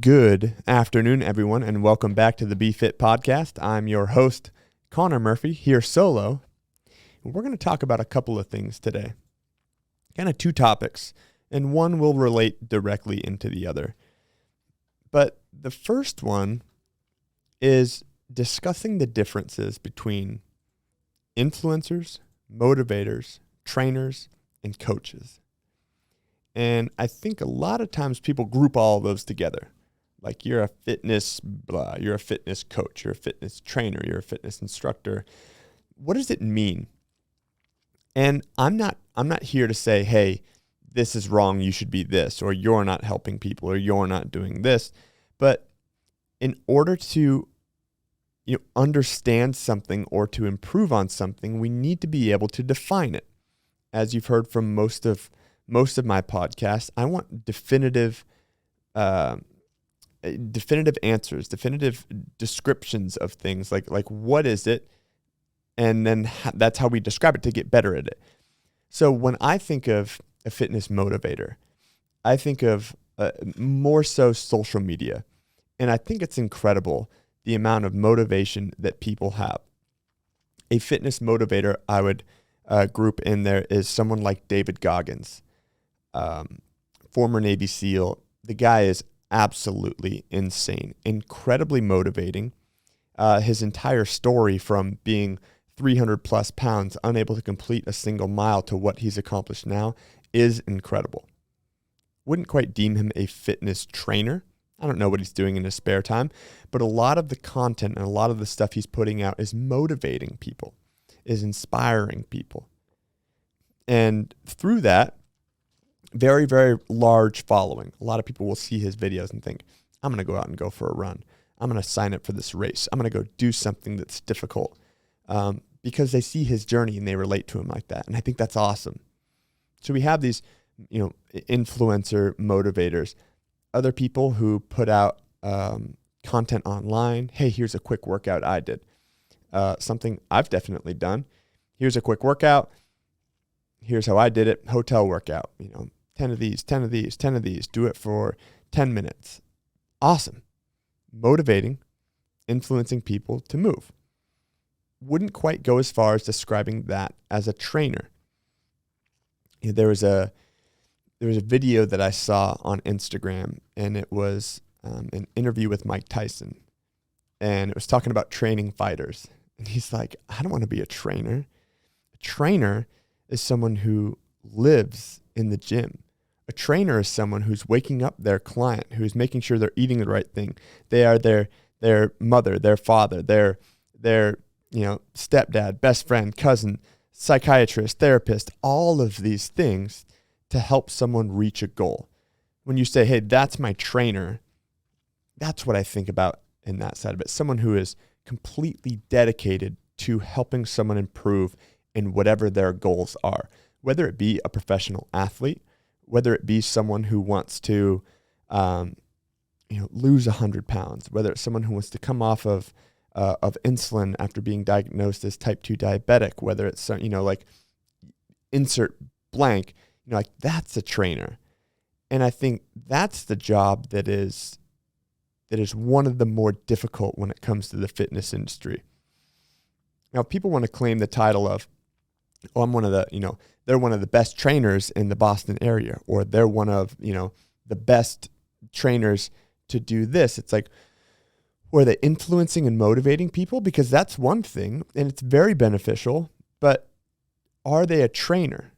Good afternoon, everyone, and welcome back to the Be Fit podcast. I'm your host, Conor Murphy, here solo. We're going to talk about a couple of things today, kind of two topics, and one will relate directly into the other. But the first one is discussing the differences between influencers, motivators, trainers, and coaches. And I think a lot of times people group all of those together. Like you're a fitness blah, you're a fitness coach, you're a fitness trainer, you're a fitness instructor. What does it mean? And I'm not here to say, hey, this is wrong, you should be this, or you're not helping people, or you're not doing this. But in order to understand something or to improve on something, we need to be able to define it. As you've heard from most of my podcasts, I want definitive answers, definitive descriptions of things, like what is it, and then that's how we describe it to get better at it. So when I think of a fitness motivator, I think of more so social media, and I think it's incredible the amount of motivation that people have. A fitness motivator I would group in there is someone like David Goggins, former Navy SEAL. The guy is absolutely insane, incredibly motivating. His entire story from being 300 plus pounds, unable to complete a single mile, to what he's accomplished now is incredible. Wouldn't quite deem him a fitness trainer. I don't know what he's doing in his spare time, but a lot of the content and a lot of the stuff he's putting out is motivating people, is inspiring people. And through that, very, very large following. A lot of people will see his videos and think, I'm going to go out and go for a run. I'm going to sign up for this race. I'm going to go do something that's difficult, because they see his journey and they relate to him like that. And I think that's awesome. So we have these, influencer motivators, other people who put out content online. Hey, here's a quick workout I did. Something I've definitely done. Here's a quick workout. Here's how I did it. Hotel workout, 10 of these, 10 of these, 10 of these. Do it for 10 minutes. Awesome. Motivating, influencing people to move. Wouldn't quite go as far as describing that as a trainer. There was a video that I saw on Instagram, and it was an interview with Mike Tyson. And it was talking about training fighters. And he's like, I don't want to be a trainer. A trainer is someone who lives in the gym. A trainer is someone who's waking up their client, who's making sure they're eating the right thing. They are their mother, their father, their stepdad, best friend, cousin, psychiatrist, therapist, all of these things to help someone reach a goal. When you say, hey, that's my trainer, that's what I think about in that side of it. Someone who is completely dedicated to helping someone improve in whatever their goals are, whether it be a professional athlete, whether it be someone who wants to, lose 100 pounds, whether it's someone who wants to come off of insulin after being diagnosed as type 2 diabetic, whether it's, insert blank, that's a trainer. And I think that's the job that is one of the more difficult when it comes to the fitness industry. Now, people want to claim the title of, I'm one of the, they're one of the best trainers in the Boston area, or they're one of, the best trainers to do this. It's like, were they influencing and motivating people? Because that's one thing, and it's very beneficial, but are they a trainer?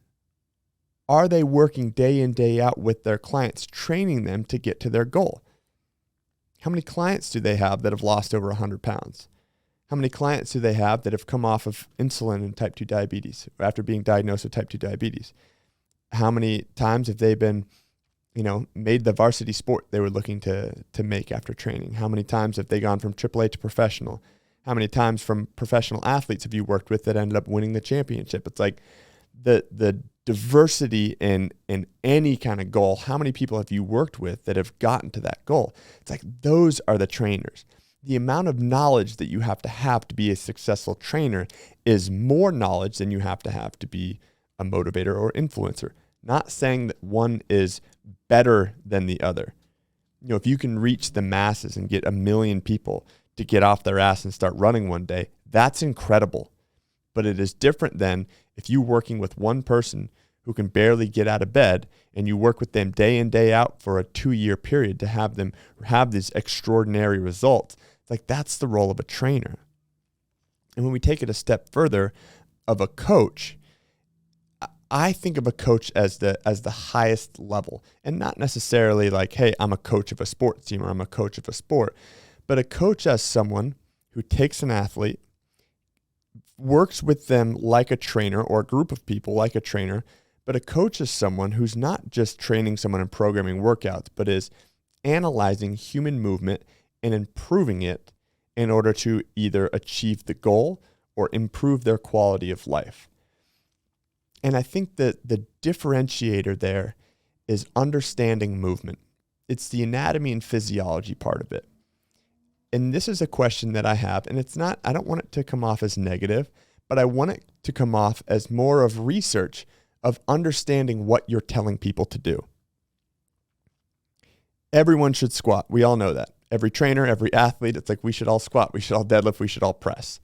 Are they working day in, day out with their clients, training them to get to their goal? How many clients do they have that have lost over 100 pounds? How many clients do they have that have come off of insulin and type 2 diabetes after being diagnosed with type 2 diabetes? How many times have they been, made the varsity sport they were looking to make after training? How many times have they gone from AAA to professional? How many times from professional athletes have you worked with that ended up winning the championship? It's like the diversity in any kind of goal. How many people have you worked with that have gotten to that goal? It's like those are the trainers. The amount of knowledge that you have to be a successful trainer is more knowledge than you have to be a motivator or influencer. Not saying that one is better than the other, If you can reach the masses and get 1 million people to get off their ass and start running one day, that's incredible. But it is different than if you're working with one person who can barely get out of bed and you work with them day in, day out for a 2-year period to have them have these extraordinary results. It's like that's the role of a trainer. And when we take it a step further of a coach, I think of a coach as the highest level, and not necessarily like, hey, I'm a coach of a sports team or I'm a coach of a sport, but a coach as someone who takes an athlete, works with them like a trainer or a group of people like a trainer, but a coach is someone who's not just training someone and programming workouts, but is analyzing human movement and improving it in order to either achieve the goal or improve their quality of life. And I think that the differentiator there is understanding movement. It's the anatomy and physiology part of it. And this is a question that I have, and I don't want it to come off as negative, but I want it to come off as more of research of understanding what you're telling people to do. Everyone should squat. We all know that. Every trainer, every athlete, it's like we should all squat, we should all deadlift, we should all press.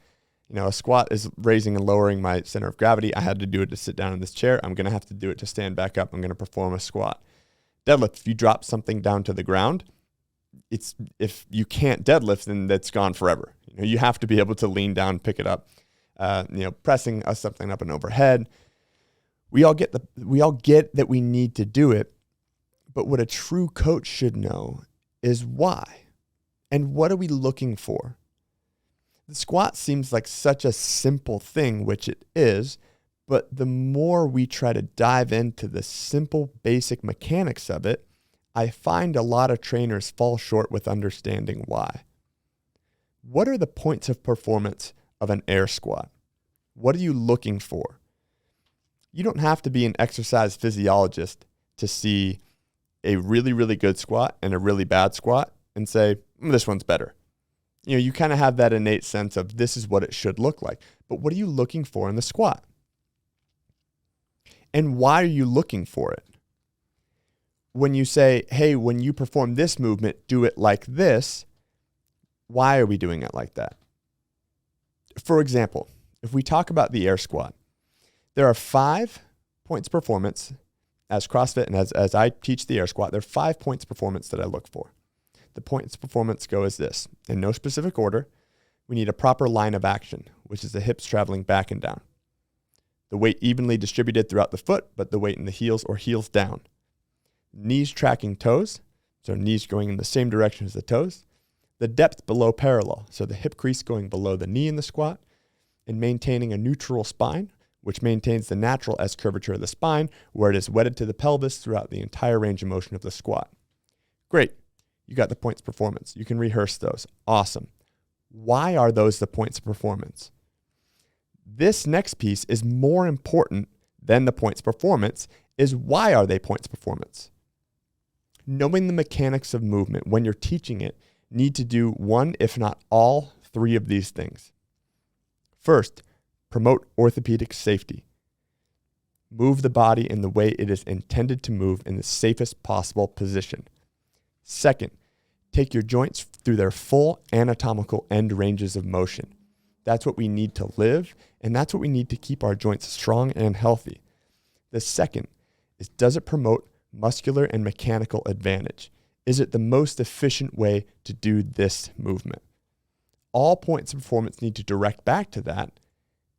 A squat is raising and lowering my center of gravity. I had to do it to sit down in this chair. I'm going to have to do it to stand back up. I'm going to perform a squat. Deadlift, if you drop something down to the ground, if you can't deadlift, then that's gone forever. You have to be able to lean down, pick it up. Pressing something up and overhead. We all get that we need to do it, but what a true coach should know is why, and what are we looking for? The squat seems like such a simple thing, which it is, but the more we try to dive into the simple, basic mechanics of it, I find a lot of trainers fall short with understanding why. What are the points of performance of an air squat? What are you looking for? You don't have to be an exercise physiologist to see a really, really good squat and a really bad squat and say, this one's better. You kind of have that innate sense of this is what it should look like. But what are you looking for in the squat? And why are you looking for it? When you say, hey, when you perform this movement, do it like this, why are we doing it like that? For example, if we talk about the air squat, there are 5 points of performance as CrossFit and as I teach the air squat, there are 5 points of performance that I look for. The points of performance go as this. In no specific order, we need a proper line of action, which is the hips traveling back and down. The weight evenly distributed throughout the foot, but the weight in the heels or heels down. Knees tracking toes, so knees going in the same direction as the toes. The depth below parallel, so the hip crease going below the knee in the squat, and maintaining a neutral spine, which maintains the natural S curvature of the spine, where it is wedded to the pelvis throughout the entire range of motion of the squat. Great. You got the points of performance. You can rehearse those. Awesome. Why are those the points of performance? This next piece is more important than the points of performance, is why are they points of performance? Knowing the mechanics of movement when you're teaching it need to do one, if not all, 3 of these things. First, promote orthopedic safety. Move the body in the way it is intended to move in the safest possible position. Second, take your joints through their full anatomical end ranges of motion. That's what we need to live, and that's what we need to keep our joints strong and healthy. The second is, does it promote muscular and mechanical advantage? Is it the most efficient way to do this movement? All points of performance need to direct back to that,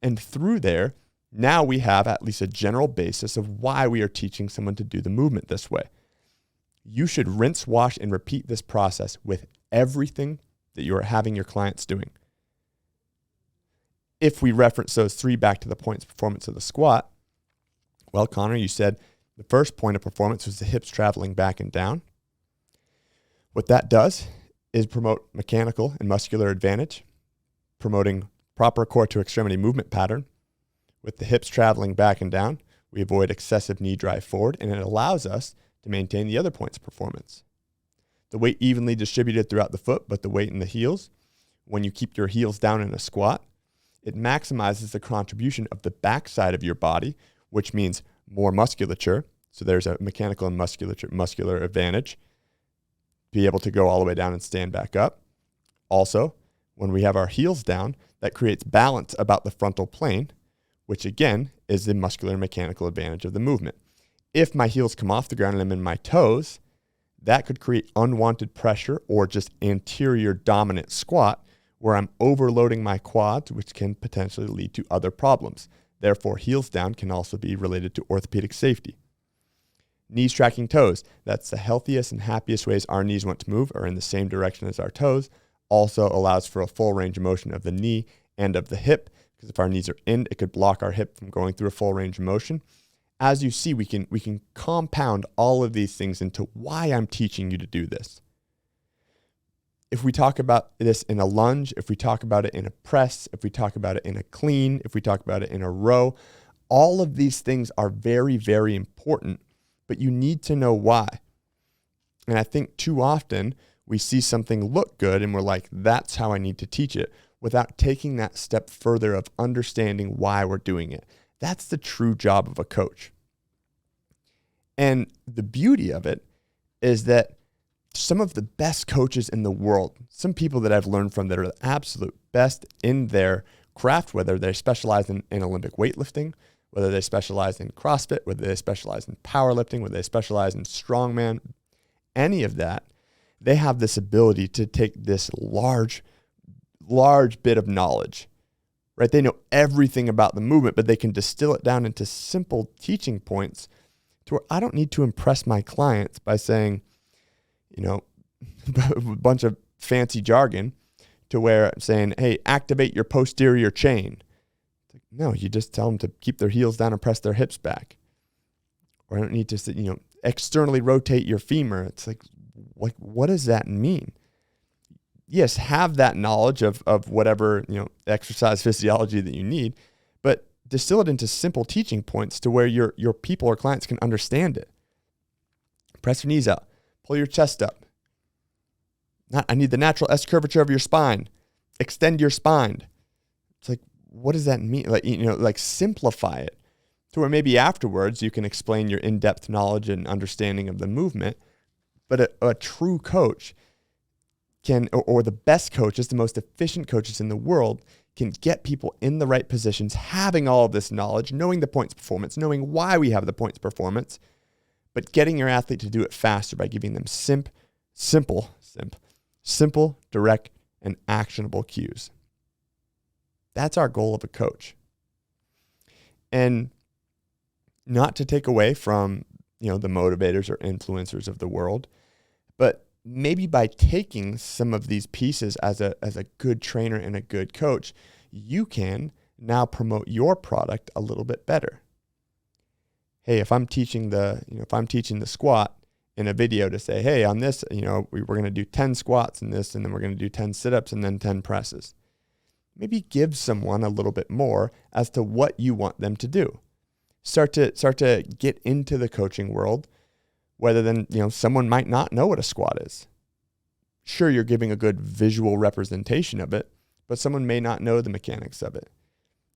and through there, now we have at least a general basis of why we are teaching someone to do the movement this way. You should rinse, wash, and repeat this process with everything that you are having your clients doing. If we reference those 3 back to the points of performance of the squat, well, Conor, you said the first point of performance was the hips traveling back and down. What that does is promote mechanical and muscular advantage, promoting proper core to extremity movement pattern. With the hips traveling back and down, we avoid excessive knee drive forward, and it allows us to maintain the other points of performance. The weight evenly distributed throughout the foot, but the weight in the heels. When you keep your heels down in a squat, it maximizes the contribution of the back side of your body, which means more musculature. So there's a mechanical and muscular advantage. be able to go all the way down and stand back up. Also, when we have our heels down, that creates balance about the frontal plane, which again is the muscular and mechanical advantage of the movement. If my heels come off the ground and I'm in my toes, that could create unwanted pressure or just anterior dominant squat where I'm overloading my quads, which can potentially lead to other problems. Therefore, heels down can also be related to orthopedic safety. Knees tracking toes. That's the healthiest and happiest ways our knees want to move, are in the same direction as our toes. Also allows for a full range of motion of the knee and of the hip, because if our knees are in, it could block our hip from going through a full range of motion. As you see, we can compound all of these things into why I'm teaching you to do this. If we talk about this in a lunge, if we talk about it in a press, if we talk about it in a clean, if we talk about it in a row, all of these things are very, very important, but you need to know why. And I think too often we see something look good and we're like, that's how I need to teach it, without taking that step further of understanding why we're doing it. That's the true job of a coach. And the beauty of it is that some of the best coaches in the world, some people that I've learned from that are the absolute best in their craft, whether they specialize in Olympic weightlifting, whether they specialize in CrossFit, whether they specialize in powerlifting, whether they specialize in strongman, any of that, they have this ability to take this large bit of knowledge, right? They know everything about the movement, but they can distill it down into simple teaching points to where I don't need to impress my clients by saying, a bunch of fancy jargon, to where I'm saying, hey, activate your posterior chain. It's like, no, you just tell them to keep their heels down and press their hips back. Or I don't need to, externally rotate your femur. It's like, what does that mean? Yes, have that knowledge of whatever, exercise physiology that you need, but distill it into simple teaching points to where your people or clients can understand it. Press your knees out. Pull your chest up. I need the natural S curvature of your spine. Extend your spine. It's like, what does that mean? Simplify it to where maybe afterwards you can explain your in-depth knowledge and understanding of the movement. But a true coach can, or the best coaches, the most efficient coaches in the world, can get people in the right positions, having all of this knowledge, knowing the points performance, knowing why we have the points performance, but getting your athlete to do it faster by giving them simple, direct, and actionable cues. That's our goal of a coach. And not to take away from, the motivators or influencers of the world, but maybe by taking some of these pieces as a good trainer and a good coach, you can now promote your product a little bit better. Hey, if I'm teaching the squat in a video to say, hey, on this, we're going to do 10 squats in this, and then we're going to do 10 sit-ups and then 10 presses. Maybe give someone a little bit more as to what you want them to do. Start to get into the coaching world, whether then, someone might not know what a squat is. Sure, you're giving a good visual representation of it, but someone may not know the mechanics of it.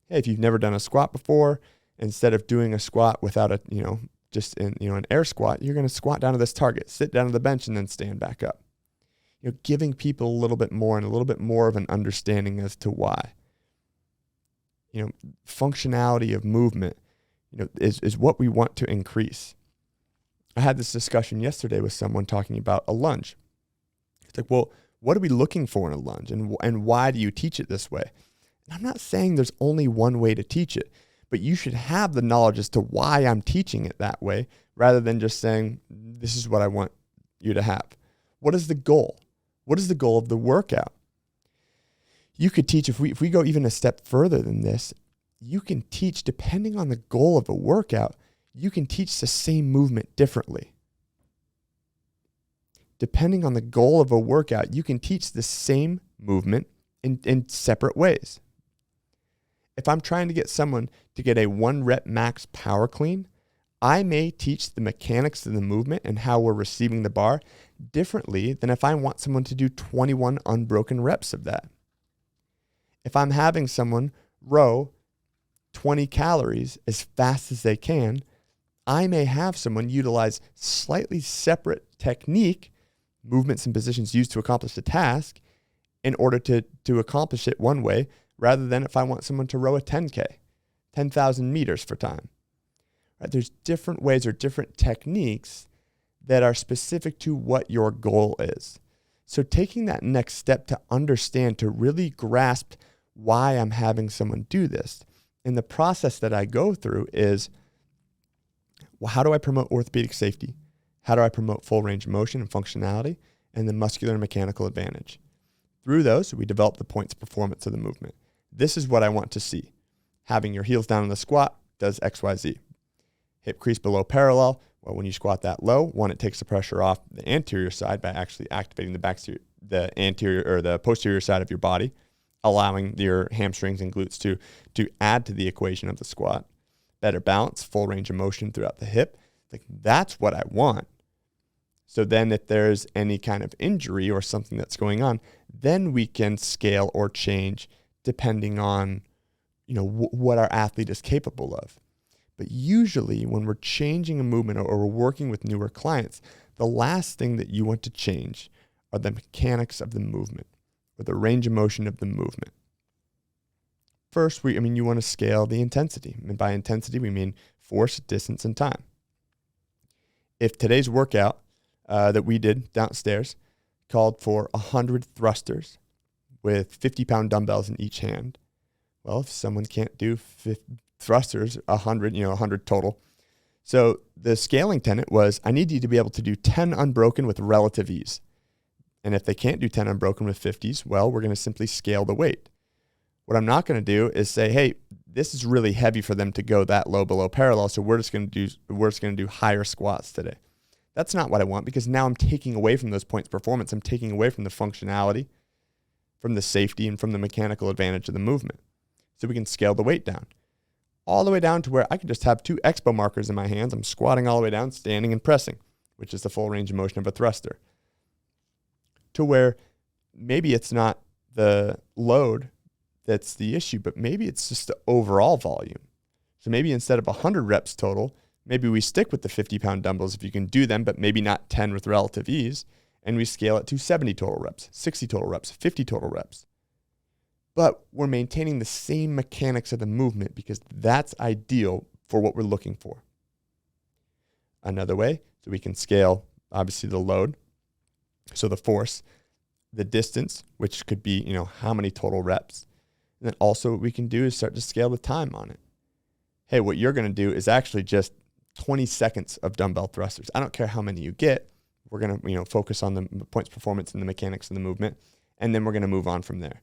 Hey, if you've never done a squat before, instead of doing a squat without an air squat, you're going to squat down to this target, sit down to the bench, and then stand back up. Giving people a little bit more and a little bit more of an understanding as to why. Functionality of movement, is what we want to increase. I had this discussion yesterday with someone talking about a lunge. It's like, well, what are we looking for in a lunge, and why do you teach it this way? And I'm not saying there's only one way to teach it, but you should have the knowledge as to why I'm teaching it that way, rather than just saying, this is what I want you to have. What is the goal? What is the goal of the workout? You could teach, if we go even a step further than this, you can teach, depending on the goal of a workout, you can teach the same movement differently. Depending on the goal of a workout, you can teach the same movement in separate ways. If I'm trying to get someone to get a 1 rep max power clean, I may teach the mechanics of the movement and how we're receiving the bar differently than if I want someone to do 21 unbroken reps of that. If I'm having someone row 20 calories as fast as they can, I may have someone utilize slightly separate technique movements and positions used to accomplish the task in order to accomplish it one way, rather than if I want someone to row a 10K, 10,000 meters for time. Right? There's different ways or different techniques that are specific to what your goal is. So taking that next step to understand, to really grasp why I'm having someone do this. And the process that I go through is, well, how do I promote orthopedic safety? How do I promote full range of motion and functionality, and the muscular and mechanical advantage? Through those, we develop the points performance of the movement. This is what I want to see. Having your heels down in the squat does X, Y, Z. Hip crease below parallel. Well, when you squat that low, one, it takes the pressure off the anterior side by actually activating the anterior or the posterior side of your body, allowing your hamstrings and glutes to add to the equation of the squat. Better balance, full range of motion throughout the hip. Like, that's what I want. So then if there's any kind of injury or something that's going on, then we can scale or change depending on, what our athlete is capable of. But usually when we're changing a movement or we're working with newer clients, the last thing that you want to change are the mechanics of the movement or the range of motion of the movement. First, you want to scale the intensity. And by intensity, we mean force, distance, and time. If today's workout that we did downstairs called for 100 thrusters with 50-pound dumbbells in each hand, well, if someone can't do thrusters, 100 total. So the scaling tenet was, I need you to be able to do 10 unbroken with relative ease. And if they can't do 10 unbroken with 50s, well, we're going to simply scale the weight. What I'm not going to do is say, hey, this is really heavy for them to go that low below parallel, so we're just going to do higher squats today. That's not what I want, because now I'm taking away from those points performance. I'm taking away from the functionality, from the safety, and from the mechanical advantage of the movement. So we can scale the weight down, all the way down to where I can just have 2 expo markers in my hands. I'm squatting all the way down, standing and pressing, which is the full range of motion of a thruster. To where maybe it's not the load that's the issue, but maybe it's just the overall volume. So maybe instead of 100 reps total, maybe we stick with the 50-pound dumbbells if you can do them, but maybe not 10 with relative ease, and we scale it to 70 total reps, 60 total reps, 50 total reps. But we're maintaining the same mechanics of the movement because that's ideal for what we're looking for. Another way, so we can scale, obviously, the load, so the force, the distance, which could be, how many total reps. And then also what we can do is start to scale the time on it. Hey, what you're going to do is actually just 20 seconds of dumbbell thrusters. I don't care how many you get. We're going to, focus on the points performance and the mechanics of the movement, and then we're going to move on from there.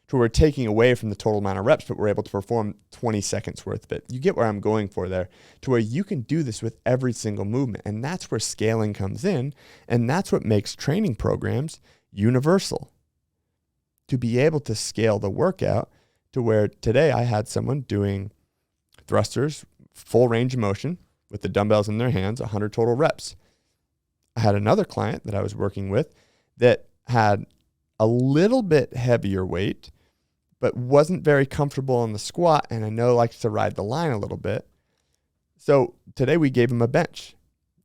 So we're taking away from the total amount of reps, but we're able to perform 20 seconds worth of it. You get where I'm going for there, to where you can do this with every single movement. And that's where scaling comes in. And that's what makes training programs universal. To be able to scale the workout to where today I had someone doing thrusters, full range of motion with the dumbbells in their hands, 100 total reps. I had another client that I was working with that had a little bit heavier weight, but wasn't very comfortable on the squat, and I know likes to ride the line a little bit. So today we gave him a bench,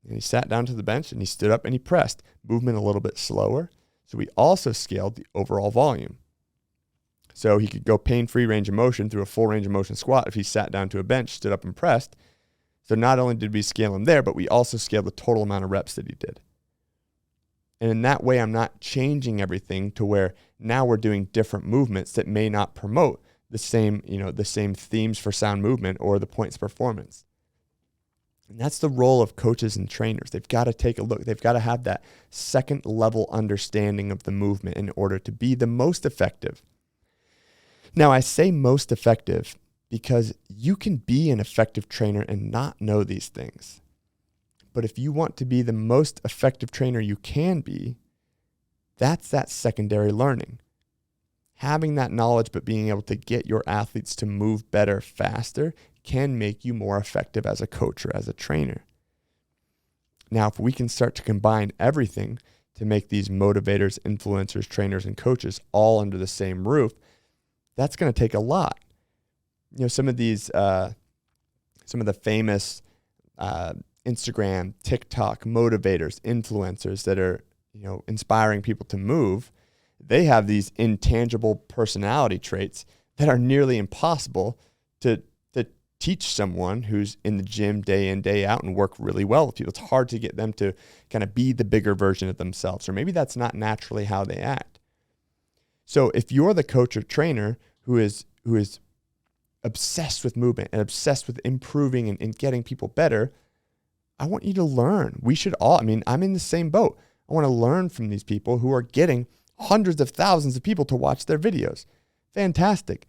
and he sat down to the bench, and he stood up and he pressed. Movement a little bit slower. So we also scaled the overall volume. So he could go pain-free range of motion through a full range of motion squat if he sat down to a bench, stood up and pressed. So not only did we scale him there, but we also scaled the total amount of reps that he did. And in that way, I'm not changing everything to where now we're doing different movements that may not promote the same themes for sound movement or the points performance. And that's the role of coaches and trainers. They've got to take a look. They've got to have that second level understanding of the movement in order to be the most effective. Now, I say most effective because you can be an effective trainer and not know these things. But if you want to be the most effective trainer you can be, that's that secondary learning. Having that knowledge, but being able to get your athletes to move better, faster, can make you more effective as a coach or as a trainer. Now, if we can start to combine everything to make these motivators, influencers, trainers, and coaches all under the same roof, that's going to take a lot. Some of these, some of the famous Instagram, TikTok motivators, influencers that are inspiring people to move, they have these intangible personality traits that are nearly impossible to teach someone who's in the gym day in, day out and work really well with people. It's hard to get them to kind of be the bigger version of themselves, or maybe that's not naturally how they act. So if you're the coach or trainer who is obsessed with movement and obsessed with improving and getting people better, I want you to learn. We should all, I'm in the same boat. I want to learn from these people who are getting hundreds of thousands of people to watch their videos. Fantastic.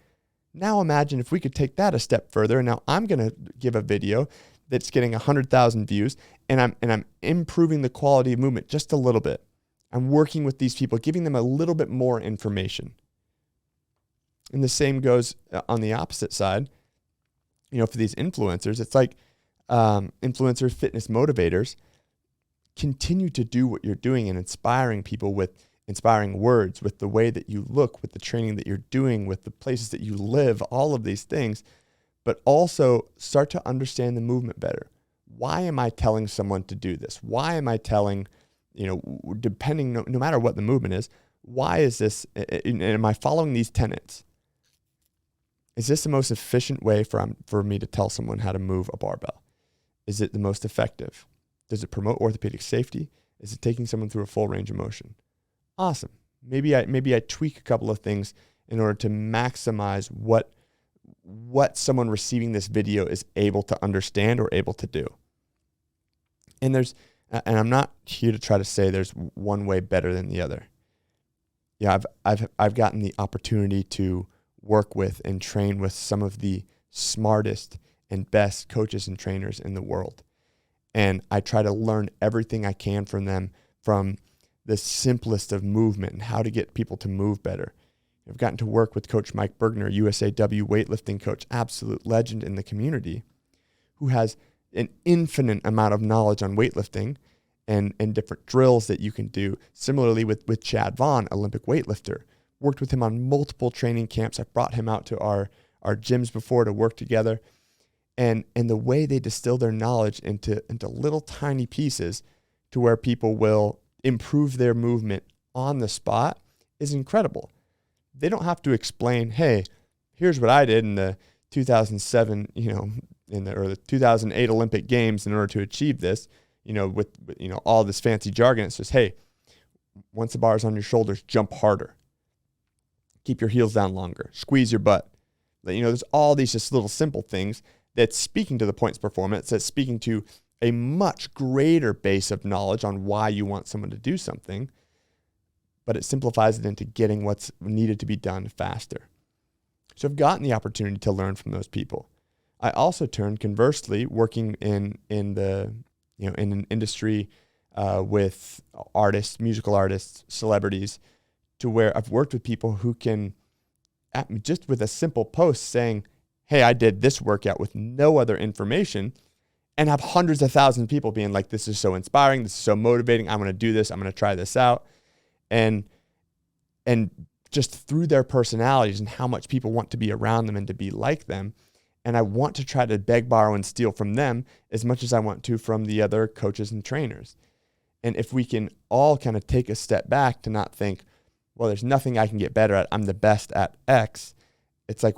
Now imagine if we could take that a step further. And now I'm going to give a video that's getting 100,000 views, and I'm improving the quality of movement just a little bit. I'm working with these people, giving them a little bit more information. And the same goes on the opposite side. For these influencers, it's like influencers, fitness motivators, continue to do what you're doing and inspiring people with inspiring words, with the way that you look, with the training that you're doing, with the places that you live, all of these things, but also start to understand the movement better. Why am I telling someone to do this? Why am I telling, depending, no matter what the movement is, why is this, and am I following these tenets? Is this the most efficient way for me to tell someone how to move a barbell? Is it the most effective? Does it promote orthopedic safety? Is it taking someone through a full range of motion? Awesome. Maybe I tweak a couple of things in order to maximize what someone receiving this video is able to understand or able to do. And I'm not here to try to say there's one way better than the other. Yeah, I've gotten the opportunity to work with and train with some of the smartest and best coaches and trainers in the world. And I try to learn everything I can from them, from the simplest of movement and how to get people to move better. I've gotten to work with Coach Mike Bergner, USAW weightlifting coach, absolute legend in the community, who has an infinite amount of knowledge on weightlifting and different drills that you can do. Similarly with Chad Vaughn, Olympic weightlifter. Worked with him on multiple training camps. I've brought him out to our gyms before to work together. And the way they distill their knowledge into little tiny pieces to where people will improve their movement on the spot is incredible. They don't have to explain, hey, here's what I did in the 2007, or the 2008 Olympic Games in order to achieve this, with all this fancy jargon. It's just, hey, once the bar is on your shoulders, jump harder. Keep your heels down longer. Squeeze your butt. There's all these just little simple things that's speaking to the points performance, that's speaking to a much greater base of knowledge on why you want someone to do something, but it simplifies it into getting what's needed to be done faster. So I've gotten the opportunity to learn from those people. I also turned, conversely, working in an industry with artists, musical artists, celebrities, to where I've worked with people who can, just with a simple post saying, hey, I did this workout with no other information, and have hundreds of thousands of people being like, this is so inspiring, this is so motivating, I'm going to do this, I'm going to try this out. And just through their personalities and how much people want to be around them and to be like them. And I want to try to beg, borrow, and steal from them as much as I want to from the other coaches and trainers. And if we can all kind of take a step back to not think, well, there's nothing I can get better at, I'm the best at X. It's like,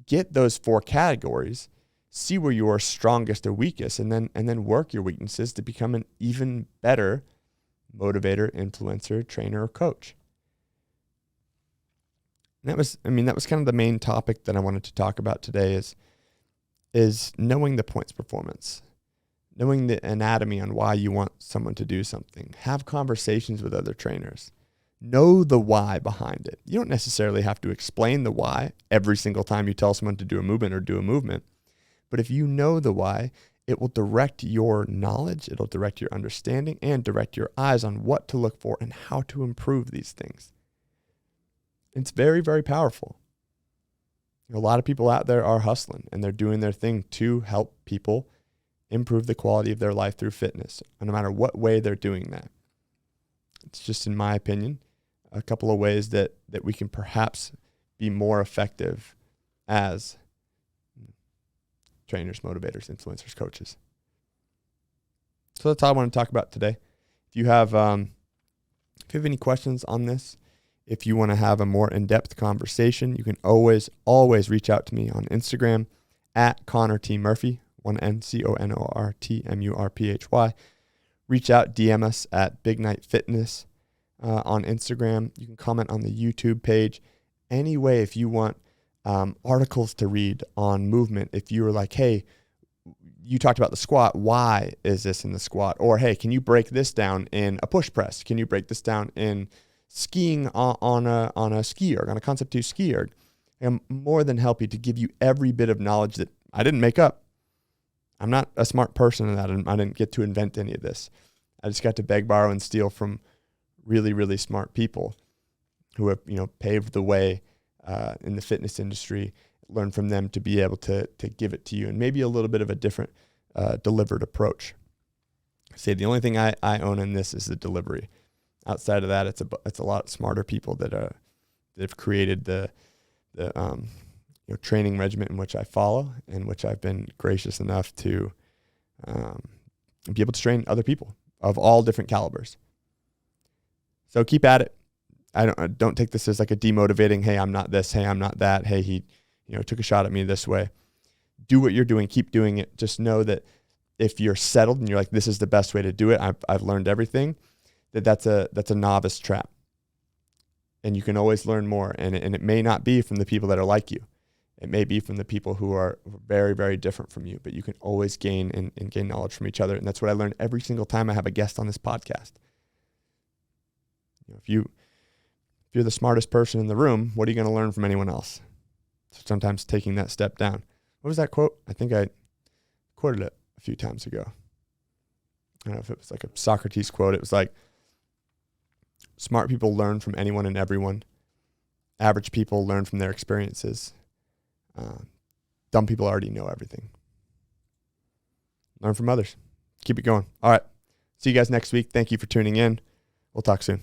get those 4 categories, see where you are strongest or weakest, and then work your weaknesses to become an even better motivator, influencer, trainer, or coach. And that was kind of the main topic that I wanted to talk about today is knowing the points performance, knowing the anatomy on why you want someone to do something. Have conversations with other trainers. Know the why behind it. You don't necessarily have to explain the why every single time you tell someone to do a movement or do a movement. But if you know the why, it will direct your knowledge, it'll direct your understanding, and direct your eyes on what to look for and how to improve these things. It's very, very powerful. A lot of people out there are hustling, and they're doing their thing to help people improve the quality of their life through fitness, no matter what way they're doing that. It's just, in my opinion, a couple of ways that we can perhaps be more effective as trainers, motivators, influencers, coaches. So that's all I want to talk about today. If you have If you have any questions on this, if you want to have a more in-depth conversation, you can always reach out to me on Instagram at Conor T. Murphy, one N CONORTMURPHY. Reach out, DM us at Big Night Fitness on Instagram. You can comment on the YouTube page. Anyway, if you want articles to read on movement, if you were like, hey, you talked about the squat, why is this in the squat? Or, hey, can you break this down in a push press? Can you break this down in skiing on a ski erg, on a Concept 2 ski erg? I'm more than happy to give you every bit of knowledge that I didn't make up. I'm not a smart person in that. I didn't get to invent any of this. I just got to beg, borrow, and steal from really, really smart people who have, paved the way in the fitness industry. Learn from them to be able to give it to you, and maybe a little bit of a different delivered approach. Say the only thing I own in this is the delivery. Outside of that, it's a lot smarter people that have created the training regimen in which I follow, and which I've been gracious enough to be able to train other people of all different calibers. So keep at it. I don't take this as like a demotivating, hey, I'm not this, hey, I'm not that, hey, he took a shot at me this way. Do what you're doing. Keep doing it. Just know that if you're settled and you're like, this is the best way to do it, I've learned everything, that's a novice trap. And you can always learn more. And it may not be from the people that are like you. It may be from the people who are very, very different from you. But you can always gain and gain knowledge from each other. And that's what I learn every single time I have a guest on this podcast. If you're the smartest person in the room, what are you going to learn from anyone else? So sometimes taking that step down. What was that quote? I think I quoted it a few times ago. I don't know if it was like a Socrates quote. It was like, smart people learn from anyone and everyone. Average people learn from their experiences. Dumb people already know everything. Learn from others. Keep it going. All right. See you guys next week. Thank you for tuning in. We'll talk soon.